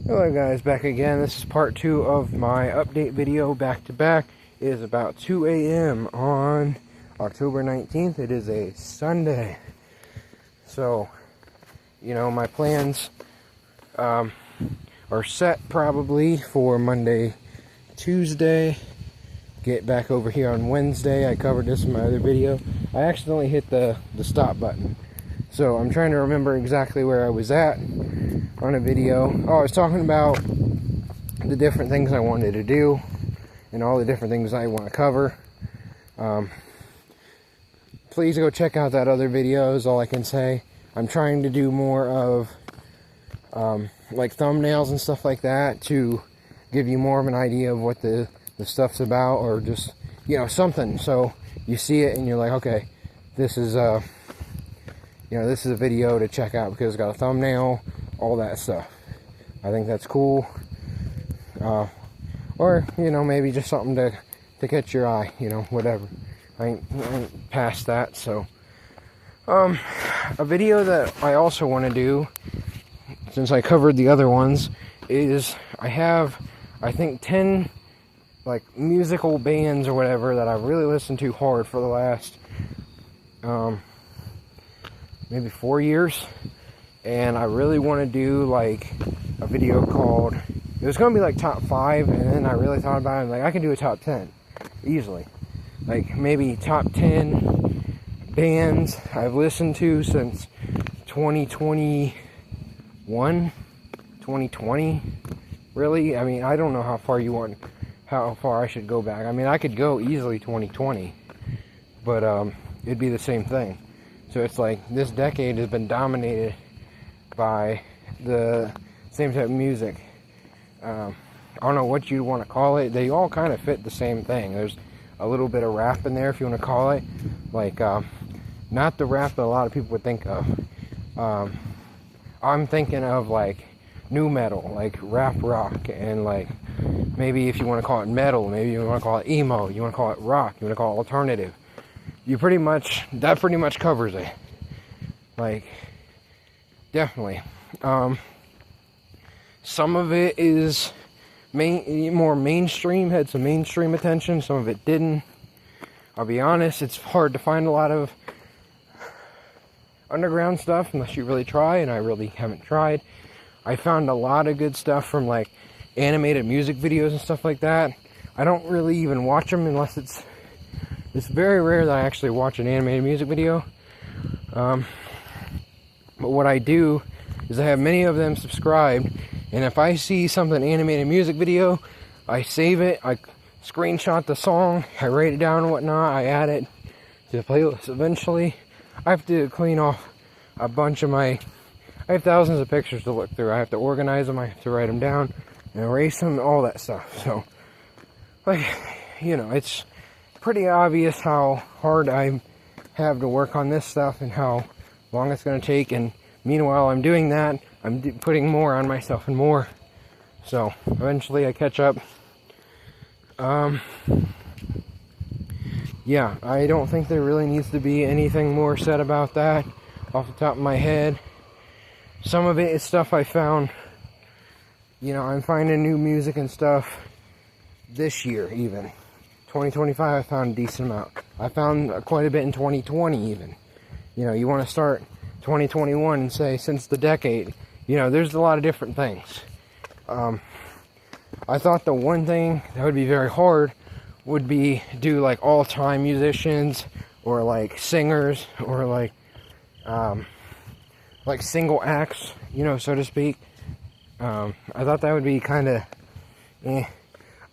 Hello guys, back again. This is part 2 of my update video back to back. It is about 2 a.m. on October 19th. It is a Sunday. So, my plans are set probably for Monday, Tuesday. Get back over here on Wednesday. I covered this in my other video. I accidentally hit the stop button. So I'm trying to remember exactly where I was at on a video. Oh, I was talking about the different things I wanted to do and all the different things I want to cover. Please go check out that other video is all I can say. I'm trying to do more of like thumbnails and stuff like that to give you more of an idea of what the stuff's about, or just something, so you see it and you're like, okay, this is this is a video to check out because it's got a thumbnail, all that stuff. I think that's cool. Or maybe just something to catch your eye, whatever. I ain't past that. So a video that I also want to do, since I covered the other ones, is I have, I think, 10 like musical bands or whatever that I've really listened to hard for the last maybe 4 years, and I really want to do like a video called, it was going to be like top 5, and then I really thought about it, and like I can do a top 10 easily, like maybe top 10 bands I've listened to since 2020 really. I mean, I don't know how far I should go back. I mean, I could go easily 2020, but it'd be the same thing. So it's like this decade has been dominated by the same type of music. I don't know what you want to call it. They all kind of fit the same thing. There's a little bit of rap in there, if you want to call it. Like, not the rap that a lot of people would think of. I'm thinking of like new metal, like rap rock, and like maybe if you want to call it metal, maybe you want to call it emo, you want to call it rock, you want to call it alternative. That pretty much covers it. Like, definitely. Some of it is more mainstream, had some mainstream attention, some of it didn't. I'll be honest, it's hard to find a lot of underground stuff unless you really try, and I really haven't tried. I found a lot of good stuff from like animated music videos and stuff like that. I don't really even watch them unless it's very rare that I actually watch an animated music video. But what I do is I have many of them subscribed, and if I see something animated music video, I save it, I screenshot the song, I write it down and whatnot, I add it to the playlist. Eventually, I have to clean off a bunch of I have thousands of pictures to look through. I have to organize them, I have to write them down and erase them, all that stuff. So, like, it's pretty obvious how hard I have to work on this stuff and how long it's going to take, and meanwhile I'm doing that, I'm putting more on myself and more, so eventually I catch up. Yeah, I don't think there really needs to be anything more said about that off the top of my head. Some of it is stuff I found, I'm finding new music and stuff this year even. 2025 I found a decent amount. I found quite a bit in 2020 even. You want to start 2021 and say since the decade. There's a lot of different things. I thought the one thing that would be very hard would be do like all-time musicians, or like singers, or like single acts, so to speak. I thought that would be kind of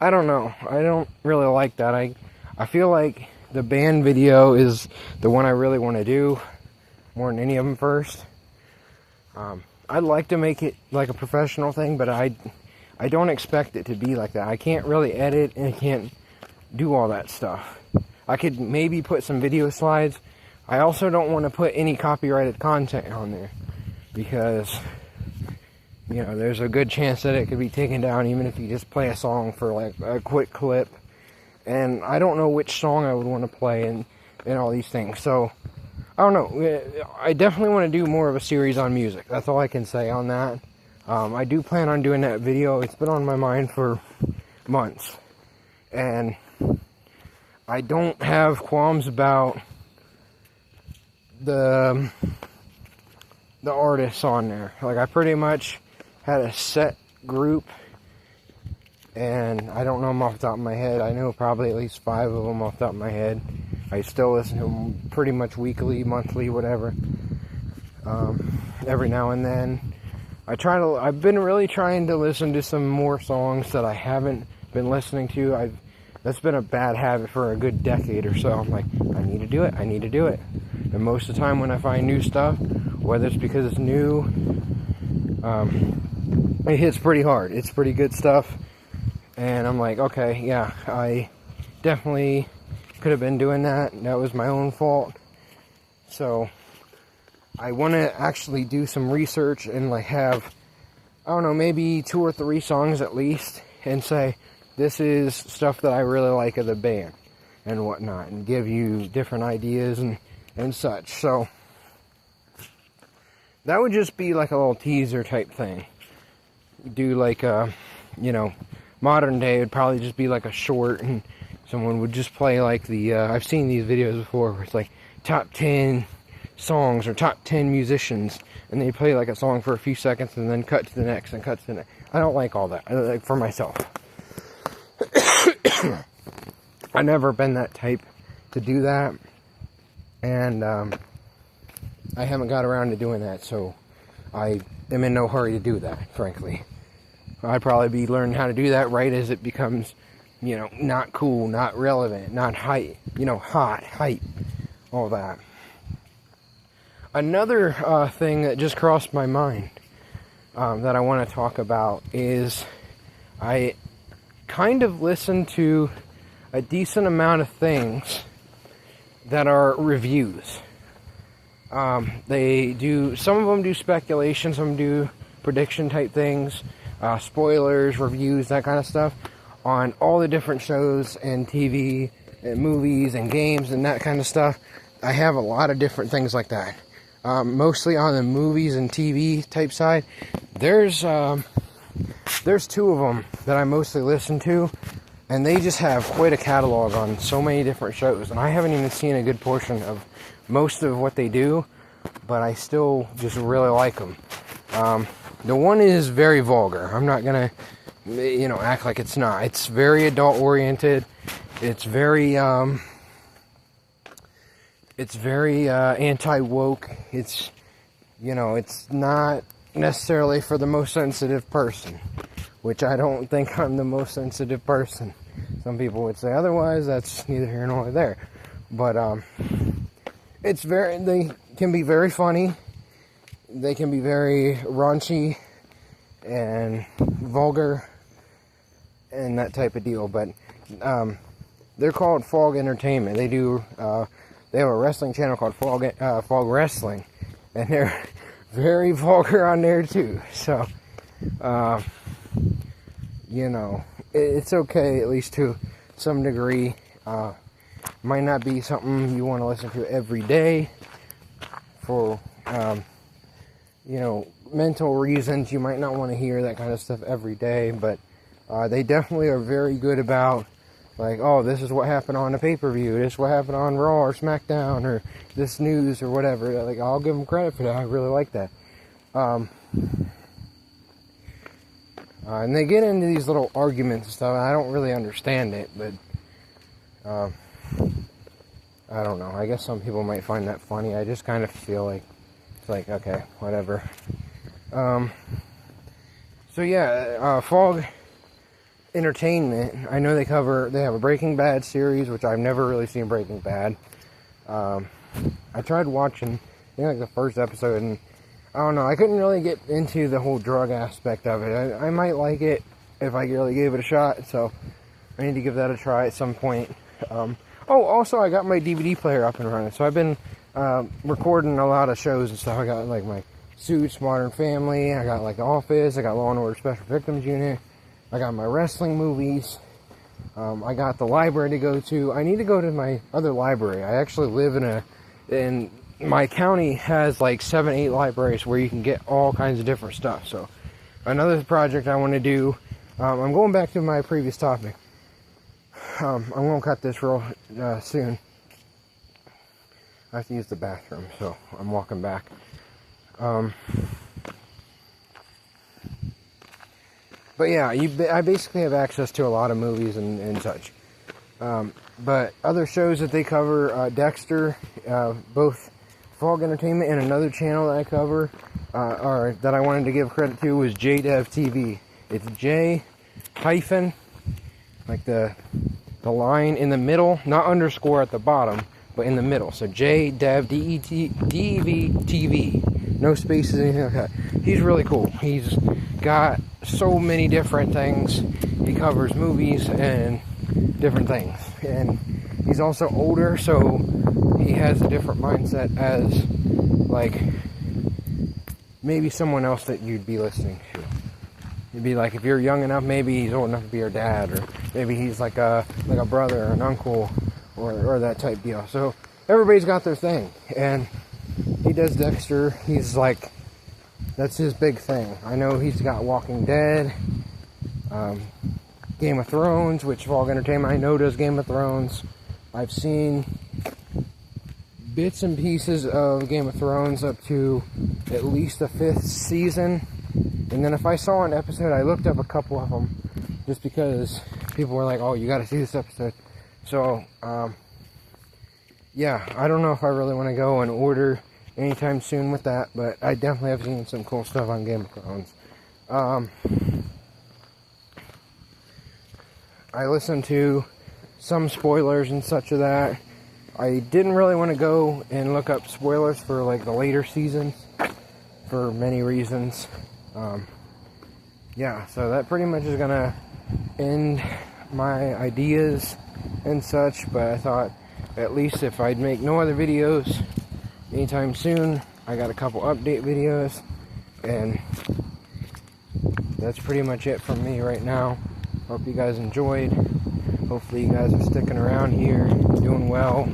I don't know. I don't really like that. I feel like the band video is the one I really want to do more than any of them first. I'd like to make it like a professional thing, but I don't expect it to be like that. I can't really edit and I can't do all that stuff. I could maybe put some video slides. I also don't want to put any copyrighted content on there because there's a good chance that it could be taken down even if you just play a song for like a quick clip. And I don't know which song I would want to play and all these things. So, I don't know. I definitely want to do more of a series on music. That's all I can say on that. I do plan on doing that video. It's been on my mind for months. And I don't have qualms about the artists on there. Like, I pretty much had a set group, and I don't know them off the top of my head. I know probably at least 5 of them off the top of my head. I still listen to them pretty much weekly, monthly, whatever. Every now and then. I've been really trying to listen to some more songs that I haven't been listening to. That's been a bad habit for a good decade or so. I'm like, I need to do it. And most of the time when I find new stuff, whether it's because it's new, it hits pretty hard. It's pretty good stuff. And I'm like, okay, yeah, I definitely could have been doing that. That was my own fault. So I want to actually do some research and like have, I don't know, maybe 2 or 3 songs at least, and say, this is stuff that I really like of the band and whatnot, and give you different ideas and such. So that would just be like a little teaser type thing. Do like modern day would probably just be like a short, and someone would just play like I've seen these videos before where it's like top 10 songs or top 10 musicians, and they play like a song for a few seconds and then cut to the next and cut to the next. I don't like all that. I like for myself. I've never been that type to do that, and I haven't got around to doing that, so I am in no hurry to do that, frankly. I'd probably be learning how to do that right as it becomes, not cool, not relevant, not hype, hot, hype, all that. Another thing that just crossed my mind that I want to talk about is I kind of listen to a decent amount of things that are reviews. Some of them do speculation, some do prediction type things, spoilers, reviews, that kind of stuff, on all the different shows and TV and movies and games and that kind of stuff. I have a lot of different things like that. Mostly on the movies and TV type side. There's 2 of them that I mostly listen to, and they just have quite a catalog on so many different shows, and I haven't even seen a good portion of most of what they do, but I still just really like them. The one is very vulgar. I'm not gonna, act like it's not. It's very adult oriented. It's very anti-woke. It's not necessarily for the most sensitive person, which I don't think I'm the most sensitive person. Some people would say otherwise. That's neither here nor there. But they can be very funny. They can be very raunchy and vulgar and that type of deal. But they're called Fog Entertainment. They have a wrestling channel called Fog Wrestling, and they're very vulgar on there too. So, it's okay, at least to some degree. Might not be something you want to listen to every day for, mental reasons. You might not want to hear that kind of stuff every day, but they definitely are very good about, like, oh, this is what happened on the pay-per-view, this is what happened on Raw or SmackDown, or this news or whatever. Like, I'll give them credit for that. I really like that. And they get into these little arguments and stuff, and I don't really understand it, but I don't know. I guess some people might find that funny. I just kind of feel like it's like, okay, whatever. Fog Entertainment, I know they have a Breaking Bad series, which I've never really seen Breaking Bad. I tried watching, I think, like the first episode, and I don't know, I couldn't really get into the whole drug aspect of it. I might like it if I really gave it a shot, so I need to give that a try at some point. Also, I got my DVD player up and running, so I've been recording a lot of shows and stuff. I got like my Suits, Modern Family, I got like The Office, I got Law & Order Special Victims Unit, I got my wrestling movies, I got the library to go to. I need to go to my other library. I actually live in my county has like 7-8 libraries where you can get all kinds of different stuff, so another project I want to do, I'm going back to my previous topic. I'm going to cut this real soon. I have to use the bathroom, so I'm walking back. But yeah, I basically have access to a lot of movies and such. But other shows that they cover, Dexter, both Fog Entertainment and another channel that I cover, or that I wanted to give credit to, was JDev TV. It's J hyphen, like the line in the middle, not underscore at the bottom, but in the middle. So JDev DEV TV, no spaces, anything like that. He's really cool. He's got so many different things. He covers movies and different things, and he's also older, so he has a different mindset as like maybe someone else that you'd be listening to. It'd be like, if you're young enough, maybe he's old enough to be your dad, or maybe he's like a brother or an uncle, or that type deal. So everybody's got their thing, and he does Dexter. He's like, that's his big thing. I know he's got Walking Dead, Game of Thrones, which Fog Entertainment I know does Game of Thrones. I've seen bits and pieces of Game of Thrones up to at least the 5th season. And then if I saw an episode, I looked up a couple of them just because people were like, oh, you got to see this episode. So, yeah, I don't know if I really want to go and order anytime soon with that, but I definitely have seen some cool stuff on Game of Thrones. I listened to some spoilers and such of that. I didn't really want to go and look up spoilers for like the later seasons for many reasons. Yeah, so that pretty much is gonna end my ideas and such, but I thought at least if I'd make no other videos anytime soon, I got a couple update videos, and that's pretty much it from me right now. Hope you guys enjoyed. Hopefully you guys are sticking around here, doing well.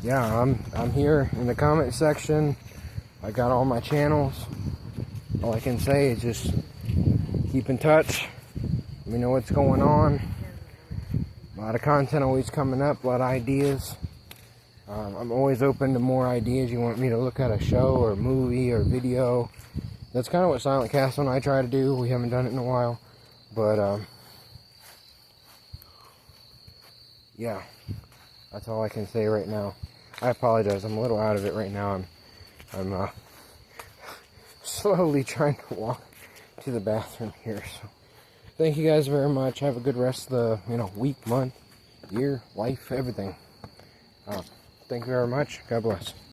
Yeah, I'm here in the comment section. I got all my channels. All I can say is just keep in touch. Let me know what's going on. A lot of content always coming up, a lot of ideas. I'm always open to more ideas. You want me to look at a show or a movie or video. That's kind of what Silent Castle and I try to do. We haven't done it in a while. But, yeah. That's all I can say right now. I apologize. I'm a little out of it right now. I'm slowly trying to walk to the bathroom here. So, thank you guys very much. Have a good rest of the, week, month, year, life, everything. Thank you very much. God bless.